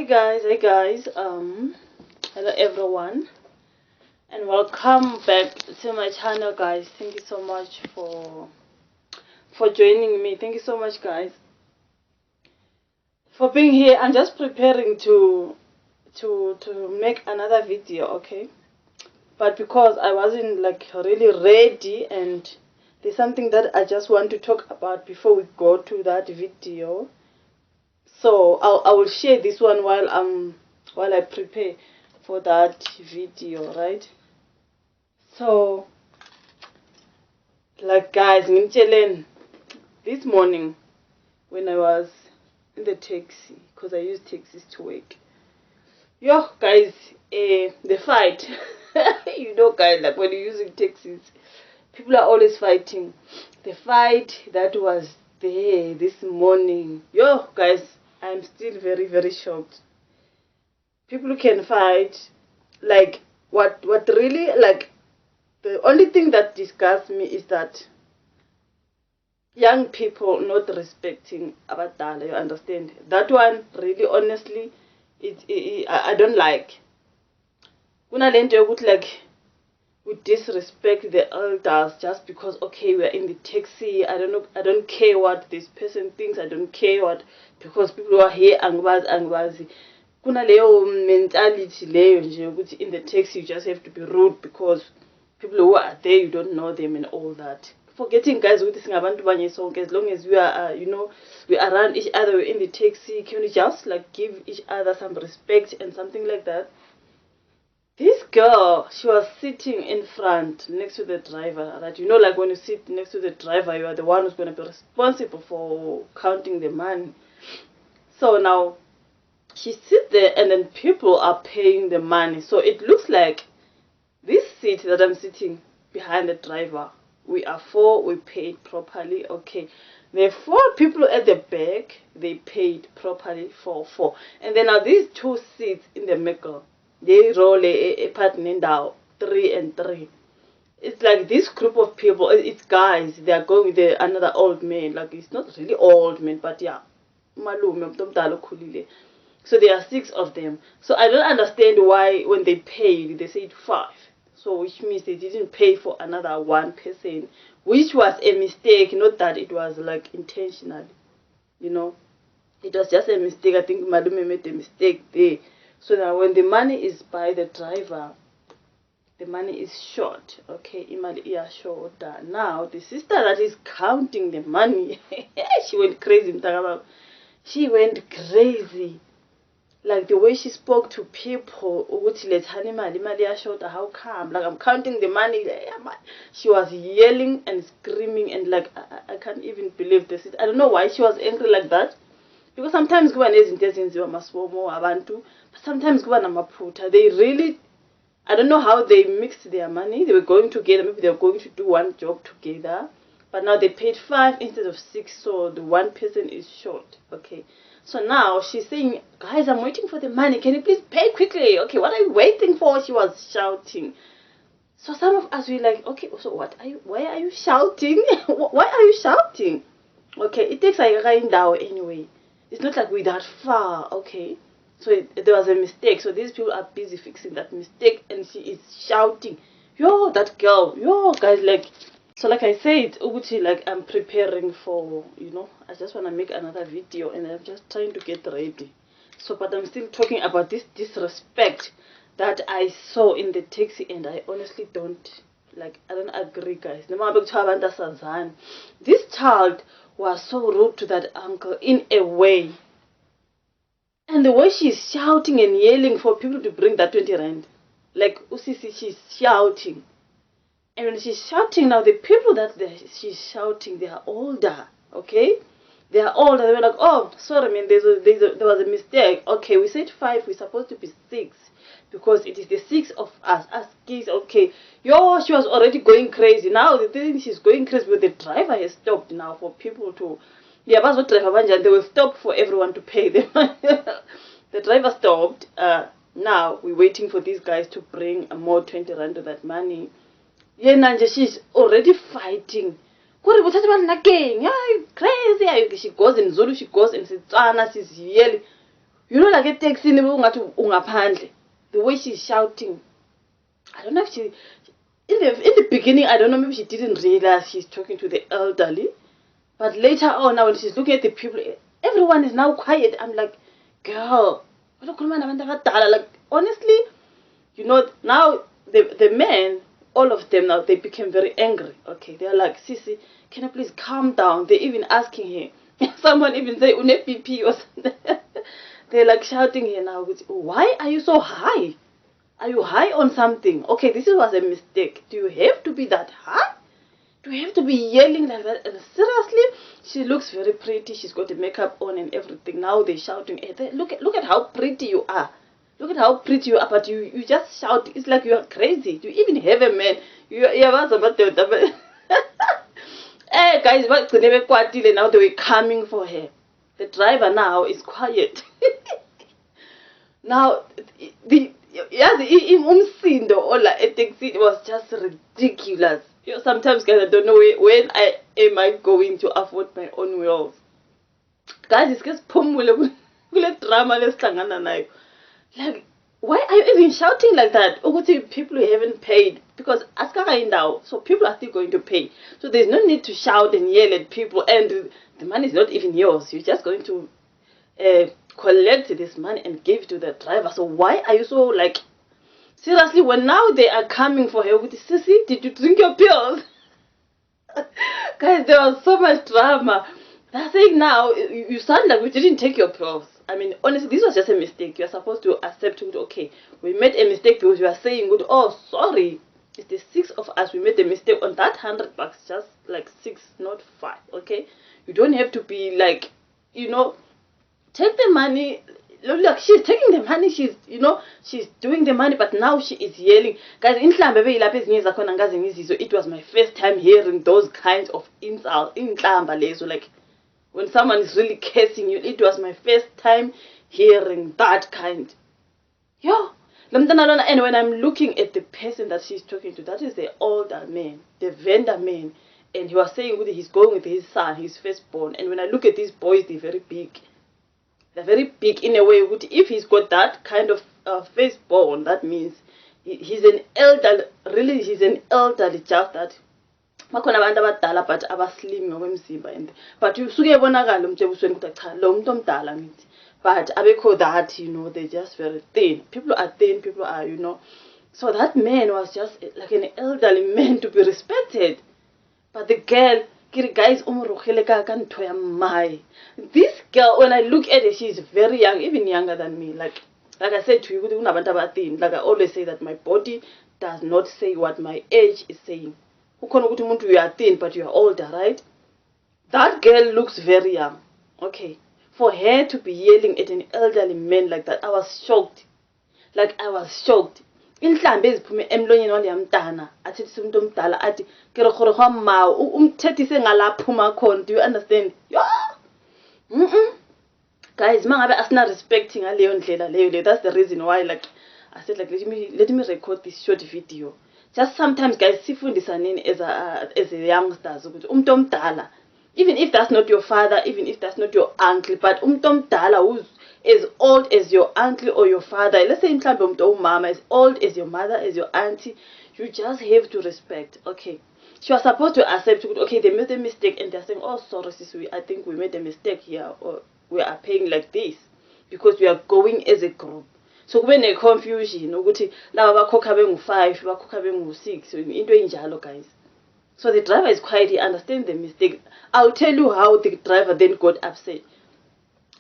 Hi guys, hello everyone, and welcome back to my channel, guys. Thank you so much for joining me. Thank you so much, guys, for being here. I'm just preparing to make another video, okay? But because I wasn't like really ready, and there's something that I just want to talk about before we go to that video. So I will share this one while I prepare for that video, right? So, like, guys, this morning when I was in the taxi, because I use taxis to work. Yo, guys, the fight. You know, guys, like when you're using taxis, people are always fighting. The fight that was there this morning. Yo, guys, I'm still very, very shocked. People can fight. Like, what really, like, the only thing that disgusts me is that young people not respecting abadala, you understand? That one, really, honestly, I don't like. Kunalento yokuthi like we disrespect the elders just because, okay, we're in the taxi. I don't care what this person thinks. I don't care what, because people who are here angbazi. Kuna leyo mentality leyo nje ukuthi in the taxi you just have to be rude because people who are there, you don't know them and all that. Forgetting, guys, with singabantu banye sonke, as long as we are we are around each other, we're in the taxi, can we just like give each other some respect and something like that? This girl, she was sitting in front next to the driver, right? You know, like when you sit next to the driver, you are the one who's going to be responsible for counting the money. So now she sits there and then people are paying the money. So it looks like this seat that I'm sitting behind the driver, we are four, we paid properly, okay. There are four people at the back, they paid properly for four. And then now these two seats in the middle, they roll a partner down 3 and 3. It's like this group of people, it's guys, they are going with another old man. Like, it's not really old man, but yeah, so there are 6 of them. So I don't understand why when they paid, they said 5. So which means they didn't pay for another one person, which was a mistake, not that it was like intentional, you know. It was just a mistake. I think Malume made a mistake there. So now when the money is by the driver, the money is short, okay, imali iya short. Now the sister that is counting the money, she went crazy. She went crazy. Like the way she spoke to people, how come? Like, I'm counting the money. She was yelling and screaming, and like I can't even believe this. I don't know why she was angry like that. Because sometimes kuba nezinto ezenziwa maswomo abantu, but sometimes kuba namaphutha. They really, I don't know how they mixed their money. They were going together, maybe they were going to do one job together, but now they paid 5 instead of 6, so the one person is short, okay. So now she's saying, guys, I'm waiting for the money, can you please pay quickly? Okay, what are you waiting for? She was shouting. So some of us were like, okay, so why are you shouting? Why are you shouting? Okay, it takes like a now anyway. It's not like we're that far, okay? So there was a mistake. So these people are busy fixing that mistake, and she is shouting, yo, that girl, yo, guys, like. So like I said, Uguti, like, I'm preparing for, you know, I just want to make another video, and I'm just trying to get ready. So, but I'm still talking about this disrespect that I saw in the taxi, and I honestly don't, like, I don't agree, guys. This child was so rude to that uncle in a way. And the way she's shouting and yelling for people to bring that 20 rand. Like, Usisi, she's shouting. And when she's shouting now, the people that she's shouting, they are older, okay? They are older. They were like, oh, sorry, man, there was a mistake. Okay, we said 5, we're supposed to be 6. Because it is the 6 of us, kids, okay. Yo, she was already going crazy. Now the thing, she's going crazy, but the driver has stopped now for people to... Yeah, but what driver, they will stop for everyone to pay them. The driver stopped. Now we're waiting for these guys to bring more 20 rand of that money. Yeah, Nanja, she's already fighting. Crazy. She goes in Zulu, she goes in Setswana, she's yelling. You know, like a taxi in the way she's shouting. I don't know if she, in the beginning, I don't know, maybe she didn't realize she's talking to the elderly. But later on, now when she's looking at the people, everyone is now quiet. I'm like, girl, like, honestly, you know, now the men, all of them now, they became very angry. Okay, they're like, Sissy, can you please calm down? They're even asking her. Someone even say, Une PP or something. They're like shouting here now, why are you so high? Are you high on something? Okay, this was a mistake. Do you have to be that high? Do you have to be yelling like that? And seriously, she looks very pretty. She's got the makeup on and everything. Now they're shouting. Look at how pretty you are. Look at how pretty you are. But you just shout. It's like you are crazy. You even have a man. Hey guys, now they were coming for her. The driver now is quiet. Now the umsindo or like a taxi was just ridiculous. You know, sometimes guys, I don't know when am I going to afford my own wheels. Guys, it's just drama. Like, why are you even shouting like that? Or people who haven't paid, because askara now, so people are still going to pay. So there's no need to shout and yell at people, and the money is not even yours. You're just going to collect this money and give to the driver. So why are you so like, seriously, when now they are coming for her with Sissy, did you drink your pills? Guys, there was so much drama. They're saying now, you sound like we didn't take your pills. I mean, honestly, this was just a mistake. You're supposed to accept it. Okay, we made a mistake because we are saying, good, oh, sorry. It's the 6 of us. We made a mistake on that $100. Just like 6, not 5. Okay? You don't have to be like, you know, take the money. Look, she's taking the money. She's, you know, she's doing the money, but now she is yelling. Guys, it was my first time hearing those kinds of insults. Like, when someone is really cursing you, it was my first time hearing that kind. Yo. And when I'm looking at the person that she's talking to, that is the older man, the vendor man. And he was saying he's going with his son, his firstborn. And when I look at these boys, they're very big. They're very big in a way. If he's got that kind of firstborn, that means he's an elder. Really, he's an elderly child that. Bakhona abantu abadala but abaslim ngokwemzimba and but usuke ebonakala umtshebusweni ukuthi cha lo umuntu omdala ngithi but abekho that, you know, they're just very thin. People are thin, people are, you know. So that man was just like an elderly man to be respected. But the girl, guys, this girl, when I look at her, she's very young, even younger than me. Like I said to you, like I always say that my body does not say what my age is saying. You are thin, but you are older, right? That girl looks very young. Okay. For her to be yelling at an elderly man like that, I was shocked. Like, I was shocked. Inhlambe eziphume emlonyeni wale yamntana athethisa umuntu omdala athi kirokho ma umthethise ngalaphuma khona. Do you understand? Guys, mangabe asina respecting ngaleyo ndlela leyo. That's the reason why, like I said, like let me record this short video. Just sometimes, guys, sifundisaneni as a youngsters ukuthi umuntu omdala, even if that's not your father, even if that's not your uncle, but umuntu omdala who's as old as your uncle or your father, let's say mhlambe umuntu omama as old as your mother, as your auntie, you just have to respect. Okay, she was supposed to accept, okay, they made a mistake and they're saying, oh sorry sis, I think we made a mistake here, or we are paying like this because we are going as a group. So when a confusion ukuthi laba bakhokha bengu5 bakhokha bengu6 into enjalo, guys. So the driver is quiet, he understands the mistake. I'll tell you how the driver then got upset.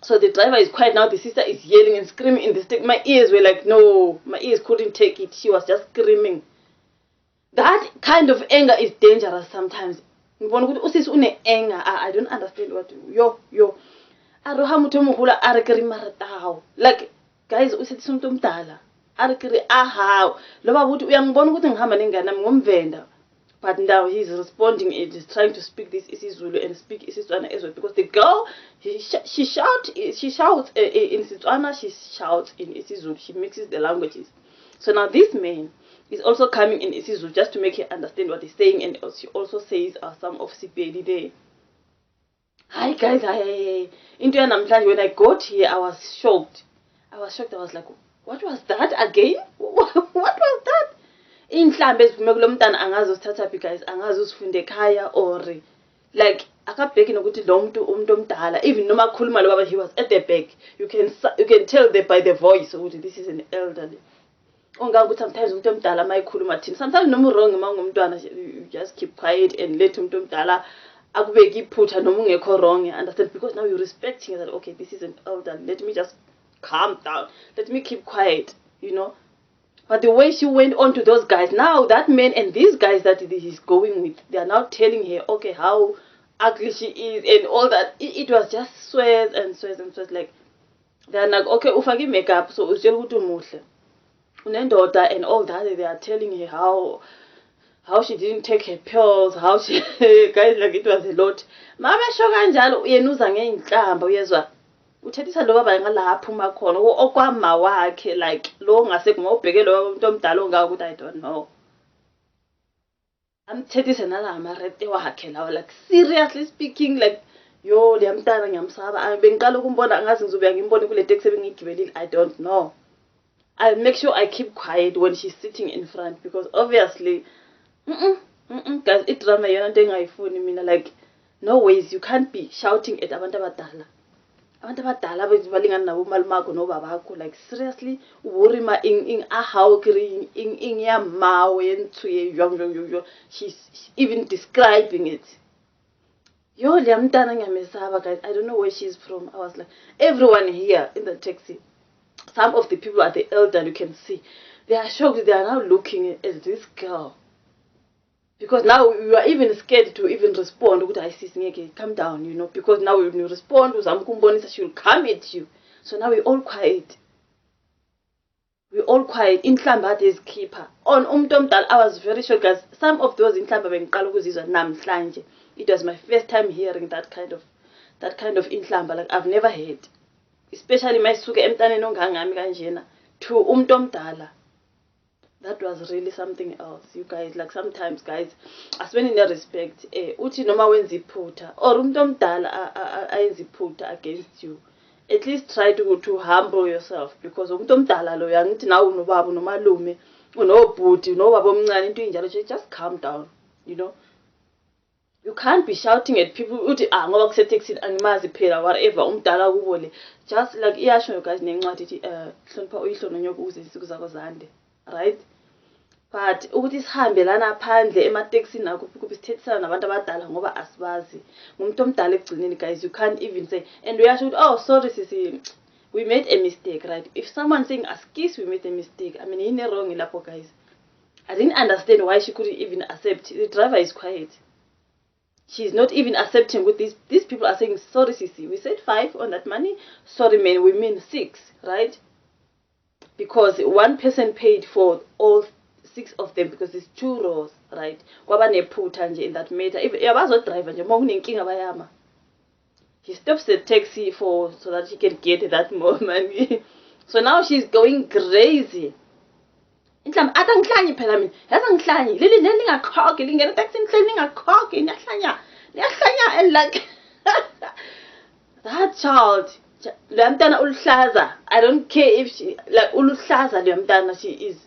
So the driver is quiet now, the sister is yelling and screaming in the stick. My ears were like, no, my ears couldn't take it. She was just screaming. That kind of anger is dangerous sometimes. I don't understand what yo aroha mutho mogolo a re kere maratao, like guys usethi umuntu omdala a re kere aha lo babuthi uyangibona ukuthi ngihamba nengane ngomvenda. But now he's responding, he's trying to speak this isiZulu and speak isiSetswana as well, because the girl she shouts in Setswana, she shouts in isiZulu, she mixes the languages. So now this man is also coming in isiZulu just to make her understand what he's saying, and she also says some of Sipedi there. Hi guys, hi. Into namhlanje, when I got here I was shocked. I was shocked. I was like, what was that again? What was that? Inhlambe eziphume kulo mntana angazi usithatha phi guys, angazi usifunde ekhaya or like akabheki nokuthi lo muntu umuntu omdala, even noma khuluma lo baba, he was at the back. You can tell that by the voice ukuthi this is an elderly. Ongangokuthi sometimes umuntu omdala mayikhuluma thina, sometimes noma wrong uma ungumntwana, you just keep quiet and let umuntu omdala akubeka iphutha noma ungekho wrong, understand, because now you're respecting that, okay, this is an elderly, let me just calm down, let me keep quiet, you know. But the way she went on to those guys, now that man and these guys that he's going with, they are now telling her, okay, how ugly she is and all that. It was just swears and swears and swears. Like, they're like, okay, ufaki makeup, so it's just muhle. Unendoda and all that, they are telling her how she didn't take her pills, how she, guys, like, it was a lot. Mama shoka njalo uyenuza ngeinhlamba uyezwa. Uthethisa lo baba ngala aphuma khona okwama wakhe, like lo ngase kuma ubheke lo umuntu omdala ongaka ukuthi I don't know. Amthethise nala amarete wakhe lawa, like seriously speaking, like yo liyamntana ngiyamsaba, bengiqala ukumbona angazi ngizobuya ngimbone kule taxi ebengigibelile, I don't know. I'll make sure I keep quiet when she's sitting in front, because obviously guys, idrama yona into engayifuni mina, like no ways, you can't be shouting at abantu abadala. Abantu abadala balingana nabo malumakho nobabakho, like seriously, uborima in a how kiri in ya mawe yentu, she's even describing it. Yo liyamntana ngiyamesaba guys, I don't know where she's from. I was like, everyone here in the taxi, some of the people at the elder, you can see, they are shocked. They are now looking at this girl. Because now we are even scared to even respond. Calm down, you know. Because now when you respond, she will come at you. So now we're all quiet. We're all quiet. Inhlamba is keeper. On umtomdal, I was very sure, guys. Some of those inhlamba bengiqala namhlanje. It was my first time hearing that kind of inhlamba. Like I've never heard. Especially my suke emntane ongangami kanjena to umtomdala. That was really something else, you guys. Like sometimes, guys, as when in the respect, uthi noma wenza iphutha or umuntu omdala ayenza iphutha against you, at least try to humble yourself, because umuntu omdala lo yangithi nawe unobaba unomalume unobhuti unobaba omncane into injalo, just calm down, you know. You can't be shouting at people uthi ngoba kuse taxi angimazi phela whatever umdala kubo le. Just like iyasho guys nencwadi ithi hlonipha uyihlononyoka ukuze insuku zakho zande, right? But ukuthi sihambe lana phandle emateksini nakho kuphi sithethisana nabantu abadala ngoba asibazi. Ngumuntu omdala egcineni guys, you can't even say, and we should, oh sorry sisi, we made a mistake, right? If someone saying askis we made a mistake, I mean in wrong lapho guys. I didn't understand why she couldn't even accept. The driver is quiet. She's not even accepting with these people are saying, sorry sisi, we said 5 on that money, sorry man, we mean 6, right? Because one person paid for all 6 of them, because it's 2 rows, right? Kwaba nephutha nje in that matter. If yabazo driver nje mokunenkinga bayama. He stops the taxi so that he can get that more money. So now she's going crazy. Inhlamba athi angihlanye phela mina. Yazi angihlanye. Leli lingakhoki lingena taxi inhlanye ningakhoki niyahlanya. Niyahlanya, and like that child, lo mntana uluhlaza. I don't care if she like uluhlaza lo mntana, she is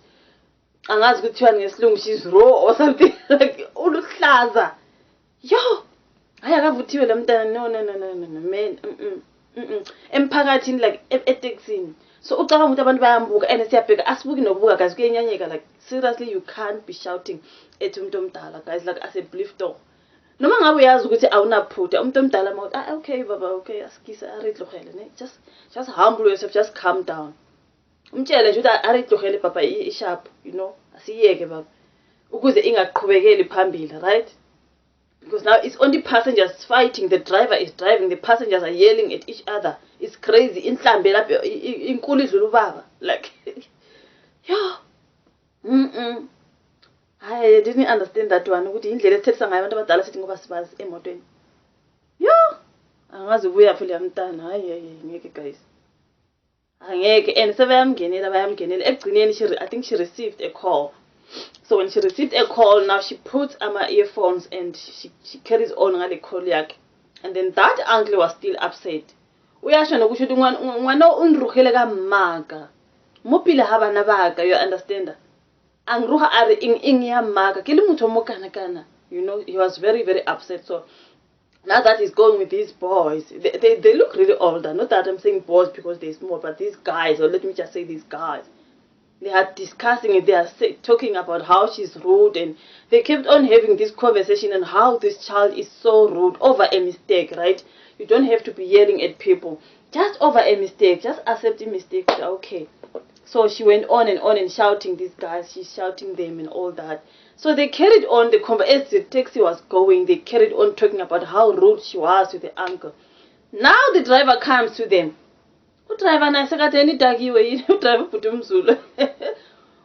angazi kuthiwa ngesilungu she's raw or something, like uluhlaza. Yo hayi akavuthiwe lo mntana, no man, emphakathini, like eTexini. So ucabanga ukuthi abantu bayambuka and siyabheka asibuki nokubuka guys, kuyenyanyeka, like seriously you can't be shouting at umuntu omdala guys, like as a belief dog. Noma ngabe uyazi ukuthi awunaphutha umuntu omdala mawuthi okay baba, okay asikisa aridlohele ne, just humble yourself, just calm down. Umtshele nje ukuthi aridlohele baba isharp, you know, asiyeke baba ukuze ingaqhubekeli phambili, right? Because now it's only passengers fighting. The driver is driving. The passengers are yelling at each other. It's crazy. Inhlambe lapha inkulu idlula ubaba. Like, yeah. I didn't understand that one. Ukuthi indlela esithethisa ngayo abantu abadala sithi ngoba sibazi emotweni. Yeah. Angazi ubuya phela yamntana. Hayi ngeke guys. Angeke, and sebayamngenela egcineni I think she received a call. So when she received a call, now she puts my earphones and she carries on ngale call yakhe. And then that uncle was still upset. uyasho nokusho ukuthi ngwana unrugile ka maka mo pile ha bana baka, you understand? Angruha are ing ya maka ke le motho mo kana kana, you know. He was very very upset. So now that he's going with these boys, they look really older. Not that I'm saying boys because they're small, but these guys, or let me just say these guys, they are discussing it. They are talking about how she's rude, and they kept on having this conversation on how this child is so rude over a mistake, right? You don't have to be yelling at people. Just over a mistake, just accepting mistakes. Okay. So she went on and shouting these guys. She's shouting them and all that. So they carried on the conversation. As the taxi was going, they carried on talking about how rude she was with the uncle. Now the driver comes to them. Udriver nasekade dakiwe yini udriver futhi umzulu.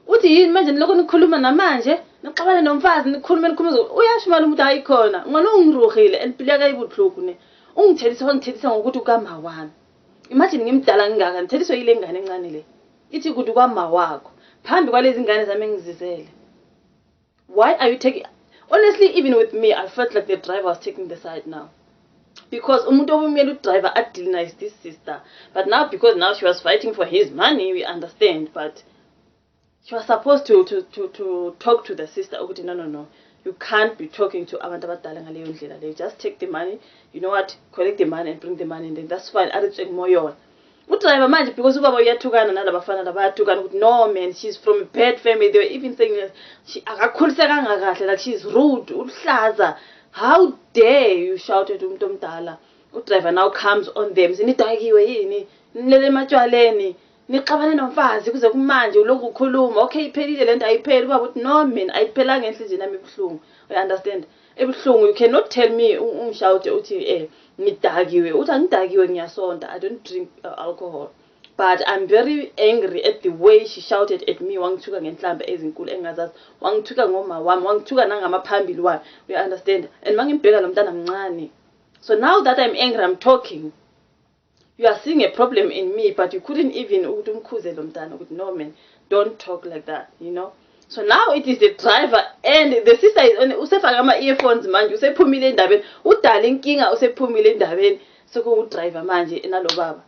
Uthi yini manje lokho nikhuluma namanje nixabane nomfazi nikhulume uyashimala umuntu ayikhona ngona ungiruhile empilo yakayibutluku ne ungithethisa ngokuthi ukama wami. Imagine ngimdala ngingaka ngithethiswa yile ngane encane le. Ithi kuthi kwama wakho phambi kwalezi ngane zami engizizele. Why are you taking... Honestly, even with me, I felt like the driver was taking the side now. Because umuntu obumele udriver adilina is this sister. But now, because now she was fighting for his money, we understand. But she was supposed to talk to the sister. No. You can't be talking to abantu abadala ngaleyo ndlela leyo. Just take the money. You know what? Collect the money and bring the money, and then that's fine. Aritshe moyo. Udriver manje because ubaba uyathukana nalabafana labayathukana ukuthi no man, she's from a bad family. They were even saying that she akakhulisekanga kahle, like she's rude, uhlaza. How dare you shout at umuntu omdala? Udriver now comes on them. Sinidakiwe yini? Nilele ematshwaleni. Nixabane nomfazi kuze kumanje ulokhu ukhuluma. Okay, iphelile lento ayipheli ubaba uthi no man, ayiphelanga enhlizweni yami ebuhlungu. You understand? Ebuhlungu, you cannot tell me shout uthi ngidakiwe. Uthi angidakiwe ngiyasonta. I don't drink alcohol. But I'm very angry at the way she shouted at me. Wangithuka ngenhlambe ezinkulu engazazi. Wangithuka ngoma wami, wangithuka nangamaphambili wami. You understand? And mangibheka lo mntana mncane. So now that I'm angry, I'm talking. You are seeing a problem in me, but you couldn't even umkhuze lo mntana ukuthi no man, don't talk like that, you know. So now it is the driver and the sister is on usefaka ama earphones manje usephumile endabeni udala inkinga usephumile endabeni soku driver manje nalo baba.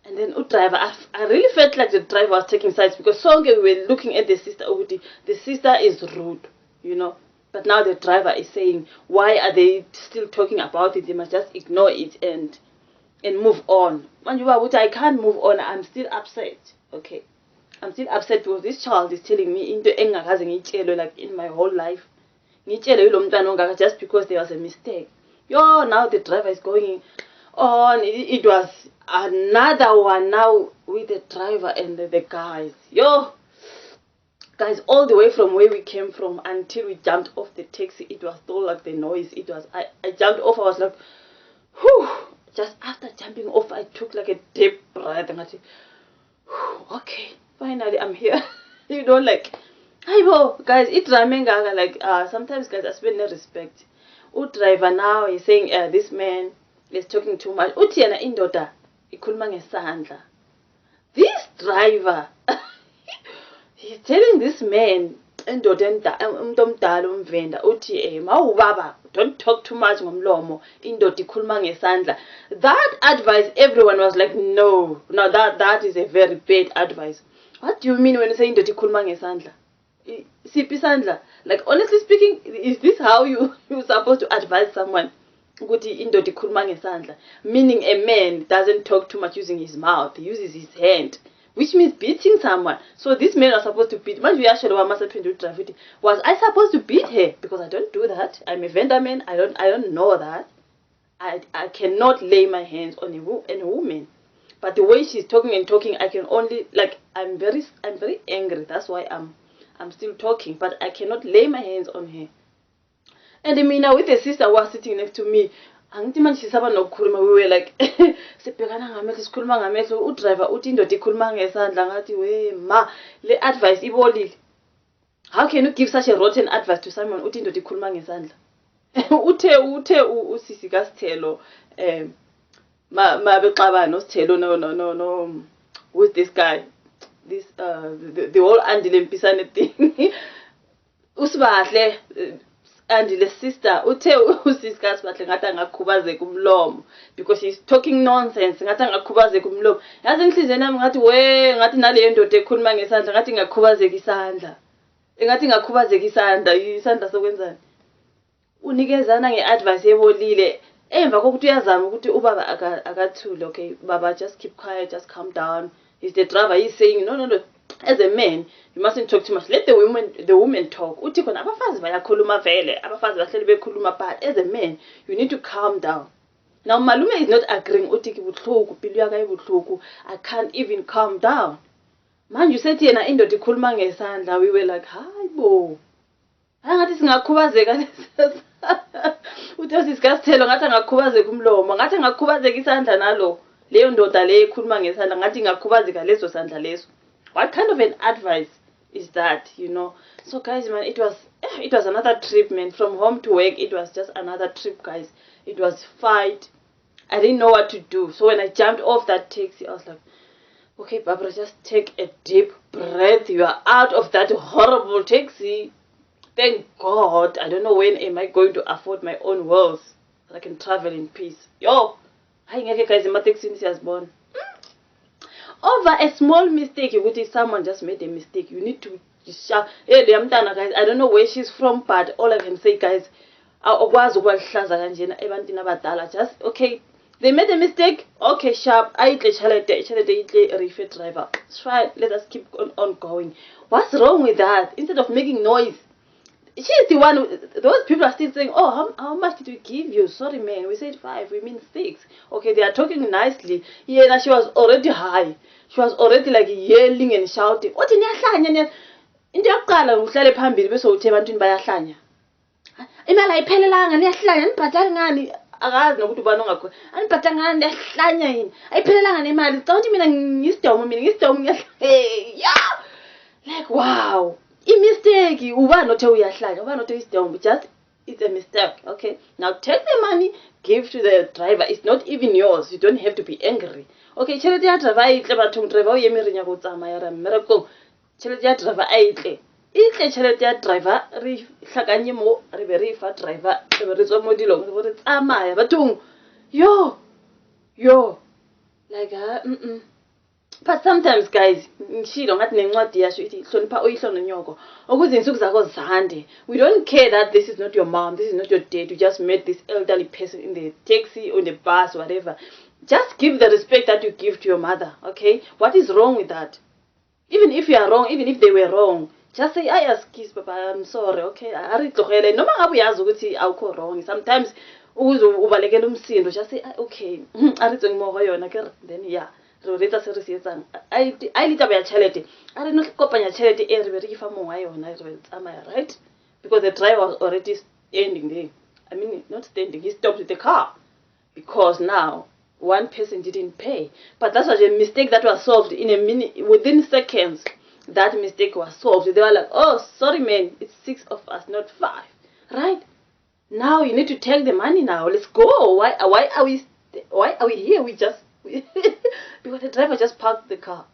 And then driver, I really felt like the driver was taking sides because sonke we were looking at the sister ukuthi the sister is rude, you know. But now the driver is saying why are they still talking about it? They must just ignore it and move on. Manje baba I can't move on. I'm still upset. Okay. I'm still upset because this child is telling me into engakaze ngitshelo like in my whole life. Ngitshelo yilo mntwana ongaka just because there was a mistake. Yo, now the driver is going on. It was another one now with the driver and the guys. Yo, guys, all the way from where we came from until we jumped off the taxi, it was still like the noise. It was, I jumped off, I was like, whew. Just after jumping off, I took like a deep breath and I said, okay, finally I'm here. You know, like, hi guys, it's ramenga like sometimes guys I spend no respect. Driver now is saying this man is talking too much. Utiana indota ikhuluma ngesandla. This driver he's telling this man indoda umuntu omdala umvenda uthi mawubaba don't talk too much ngomlomo indoda ikhuluma ngesandla. That advice everyone was like no that is a very bad advice. What do you mean when you say indoda ikhuluma ngesandla? Siphi isandla? Like honestly speaking, is this how you're supposed to advise someone? Ukuthi indoda ikhuluma ngesandla, meaning a man doesn't talk too much using his mouth, he uses his hand, which means beating someone. So this man was supposed to beat. Was I supposed to beat her? Because I don't do that. I'm a vendor man. I don't know that. I cannot lay my hands on a woman. But the way she's talking, I can only like I'm very angry. That's why I'm still talking. But I cannot lay my hands on her. And I mean, now with the sister who was sitting next to me, we were like, udriver uthi indoda ikhuluma ngesandla ngathi we ma le advice ibolile. How can you give such a rotten advice to someone uthi indoda ikhuluma ngesandla? uthe usisi kaSithelo ma bexabana uSithelo no with this guy, this the whole andile mpisane thing. Usibahle and le sister uthe usisika sibahle ngathi angakhubazeka umlomo because she's talking nonsense ngathi angakhubazeka umlomo. Yazi inhlizweni yami ngathi we ngathi naleyo ndoda ekhuluma ngesandla ngathi ngakhubazeka isandla. Engathi ngakhubazeka isandla sokwenzani. Unikezana ngeadvice ebolile emva kokuthi uyazama ukuthi ubaba akathule. Okay baba, just keep quiet, just calm down. Is the driver, he's saying no. As a man, you mustn't talk too much. Let the women talk. Uthi khona abafazi bayakhuluma vele, abafazi bahleli bekhuluma, but as a man, you need to calm down. Now malume is not agreeing. Uthi kibuhlungu, pilo yaka ibuhlungu, I can't even calm down. Man, you said yena indoda ikhuluma ngesandla. We were like, hayi bo. Ngathi singakhubazeka. Uthi sisikasithelo ngathi angakhubazeka umlomo, ngathi angakhubazeka isandla nalo. Leyo ndoda le ekhuluma ngesandla ngathi ngakhubazeka leso sandla leso. What kind of an advice is that, you know? So guys, man, it was another trip, man. From home to work, it was just another trip, guys. It was fight. I didn't know what to do. So when I jumped off that taxi, I was like, okay, Barbara, just take a deep breath. You are out of that horrible taxi. Thank God. I don't know when am I going to afford my own wheels so I can travel in peace. Yo, hi guys, my taxi is born. Over a small mistake, if someone just made a mistake, you need to shout. Hey, guys, I don't know where she's from, but all I can say, guys, just okay. They made a mistake. Okay, sharp. Refer driver. It's fine. Let us keep on going. What's wrong with that? Instead of making noise, she's the one. Those people are still saying, "Oh, how much did we give you?" Sorry, man. We said 5. We mean 6. Okay, they are talking nicely. Yeah, she was already high. She was already like yelling and shouting. What in yahlanya? Into yokuqala uhlale phambili bese uthe abantwini bayahlanya. Imali ayiphelelanga niyahlanya nibhadala ngani? Akazi nokuthi ubani ongakho. Anibhadala ngani niyahlanya yini? Ayiphelelanga nemali. Cha uthi mina ngisidomo Hey, yeah. Like wow. A mistake. Ubani othe uyahlanya, ubani othe isidomo. Just it's a mistake. Okay. Now take the money, give to the driver. It's not even yours. You don't have to be angry. Okay, tšhelete ya driver itle bathong driver o eme renya go tsamaya ra mmerekong. Tšhelete ya driver itle tšhelete ya driver re hlakanye mo re be re fa driver re be re tswa mo dilong re re tsamaya bathong. Yo like but sometimes guys ngishilo ngathi nencwadi yasho ithi hlonipha oyihlono nyoko ukuze insuku zakho zande. We don't care that this is not your mom, this is not your dad. You just met this elderly person in the taxi or in the bus, whatever. Just give the respect that you give to your mother, okay? What is wrong with that? Even if you are wrong, even if they were wrong, just say, I excuse Papa, I'm sorry, okay? No matter how wrong. Sometimes, just say, okay, then yeah. Right? Because the driver was already standing there. I mean, not standing, he stopped the car. Because now, one person didn't pay. But that was a mistake that was solved in a minute, within seconds. That mistake was solved. They were like, oh, sorry, man, it's 6 of us, not 5. Right? Now you need to take the money now. Let's go. Why are we here? Because the driver just parked the car.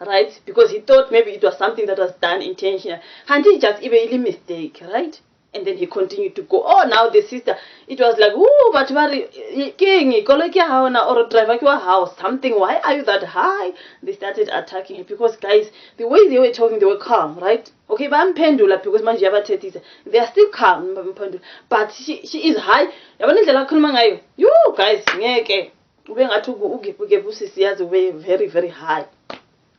Right? Because he thought maybe it was something that was done intentionally. And he just even a mistake, right? And then he continued to go. Oh, now the sister, it was like, oh, but or driver house, something. Why are you that high? They started attacking him because, guys, the way they were talking, they were calm, right? Okay, but I'm pendula because they are still calm, but she is high. You guys, very, very high.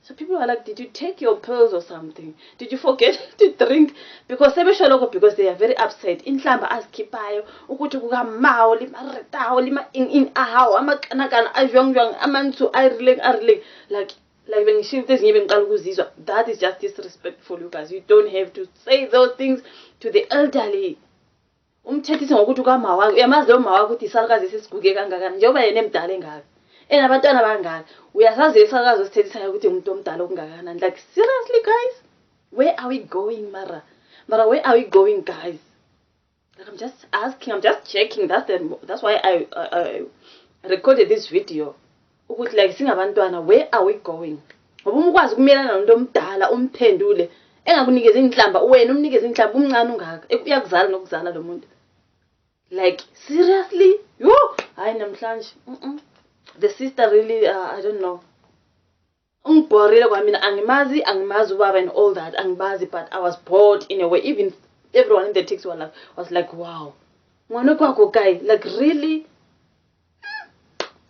So people are like, did you take your pills or something? Did you forget to drink? Because they are very upset. In Slamba askipayo, ukutuka mao, lima retao, lima in ahao, amakanakana, ayong, amansu, ayriling. Like when she says even that is just disrespectful, you guys. You don't have to say those things to the elderly. Umthethisa ngokutuka mawa, yamazi lo mawa ukuthi isalikazi sesiguge kangakani njengoba yena emdala engaka. Abantwana bangaka uyasazi isakazo sithethisa ukuthi umuntu omdala okungakanani. Like seriously guys, where are we going mara where are we going guys? Like I'm just asking, I'm just checking. That's why I recorded this video. Ukuthi like singabantwana, where are we going? Ngoba umkwazi ukumelana nomuntu omdala umphendule engakunikeza inhlamba wena umnikeza inhlamba umncane ungaka uyakuzala nokuzala lo muntu. Like seriously? Yo, hayi namhlanje. The sister really I don't know. Ungibhorile kwamina angimazi ubaba and all that angibazi, but I was bored in a way. Even everyone in the text was like wow. Ngwana kwakho guy, like really?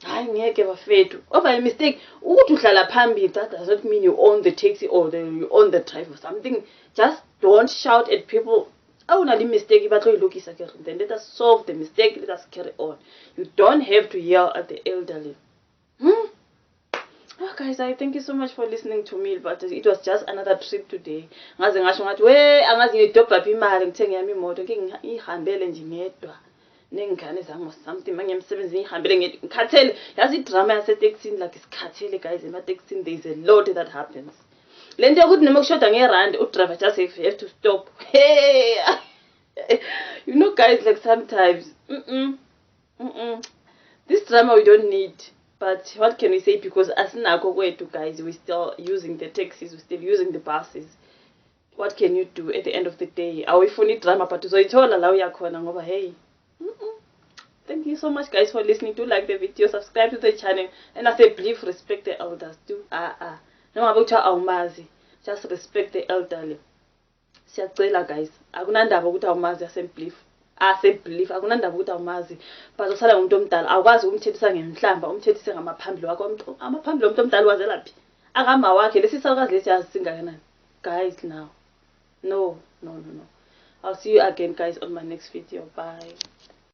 Hayi ngeke bafethu. Over a mistake ukuthi uhlala phambili, that does not mean you own the taxi or you own the drive or something. Just don't shout at people. Oh, na mistake, but then let us solve the mistake, let us carry on. You don't have to yell at the elderly. Oh, guys, I thank you so much for listening to me, but it was just another trip today. Ngaze ngasho ngathi we angazi ngidobha imali ngithenge yami imoto ngihambele nje ngedwa nengane zami something mangiyemsebenzini ngihambele ngikhathele. Yazi idrama yaseTexini like isikhathele guys. EmaTexini there is a lot that happens. Lento yokuthi noma kushoda ngerand udriver just have to stop. Hey, you know guys, like sometimes this drama we don't need. But what can we say? Because asinako kwethu guys, we're still using the taxis, we're still using the buses. What can you do at the end of the day? Awuyifuni drama but uzoyithola la uyakhona ngoba hey. Thank you so much guys for listening. Do like the video, subscribe to the channel, and I say please respect the elders. Do no ngabutha awumazi, just respect the elderly. Siyacela guys, akunandaba ukuthi awumazi asembelief. Belief akunandaba ukuthi awumazi, but usala umuntu omdala awukwazi ukumthethisa ngemhlamba, umthethise ngamaphambili wakho. Amaphambili omuntu omdala wazelaphi? Akama wakhe lesi salukazi lesi yasingakanani guys. Now no. I'll see you again guys on my next video. Bye.